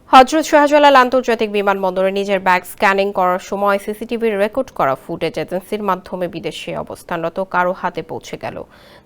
হযরত শাহজালাল আন্তর্জাতিক বিমানবন্দরে নিজের ব্যাগ স্ক্যানিং করার সময় সিসিটিভির রেকর্ড করা ফুটেজ এজেন্সির মাধ্যমে বিদেশে অবস্থানরত কারো হাতে পৌঁছে গেল।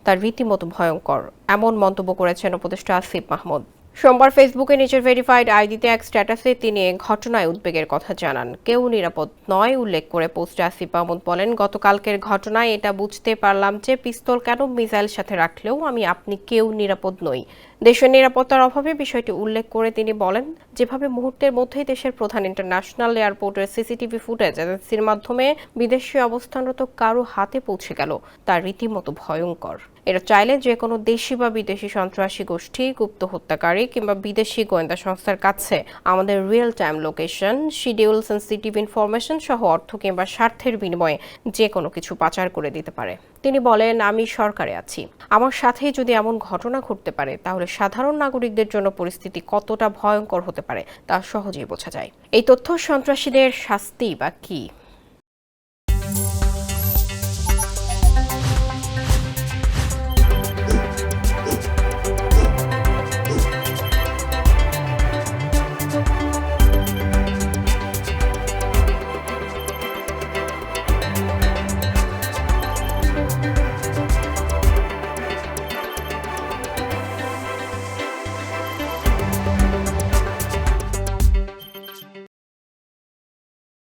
তার রীতিমতো ভয়ঙ্কর, এমন মন্তব্য করেছেন উপদেষ্টা আসিফ মাহমুদ। সোমবার ফেসবুকে নিজের ভেরিফাইড আইডিতে এক স্ট্যাটাসে তিনি ঘটনায় উদ্বেগের কথা জানান। কেউ নিরাপদ নয় উল্লেখ করে পোস্টে আসিফ মাহমুদ বলেন, গতকালকের ঘটনায় এটা বুঝতে পারলাম যে পিস্তল কেন মিসাইল সাথে রাখলেও আপনি কেউ নিরাপদ নই। দেশের নিরাপত্তার অভাবে বিষয়টি উল্লেখ করে তিনি বলেন, যেভাবে মুহূর্তের মধ্যেই দেশের প্রধান ইন্টারন্যাশনাল এয়ারপোর্টের সিসিটিভি ফুটেজ এজেন্সির মাধ্যমে বিদেশে অবস্থানরত কারো হাতে পৌঁছে গেল, তা রীতিমতো ভয়ঙ্কর। এরা চাইলে যে কোনো দেশি বা বিদেশি সন্ত্রাসী গোষ্ঠী, গুপ্ত হত্যাকারী কিংবা বিদেশি গোয়েন্দা সংস্থার কাছে আমাদের real time location, schedule, sensitive information সহ অর্থ কিংবা স্বার্থের বিনিময়ে যে কোনো কিছু পাচার করে দিতে পারে। তিনি বলেন, আমি সরকারে আছি, আমার সাথেই যদি এমন ঘটনা ঘটতে পারে তাহলে সাধারণ নাগরিকদের জন্য পরিস্থিতি কতটা ভয়ঙ্কর হতে পারে তা সহজেই বোঝা যায়। এই তথ্য সন্ত্রাসীদের শাস্তি বা কি?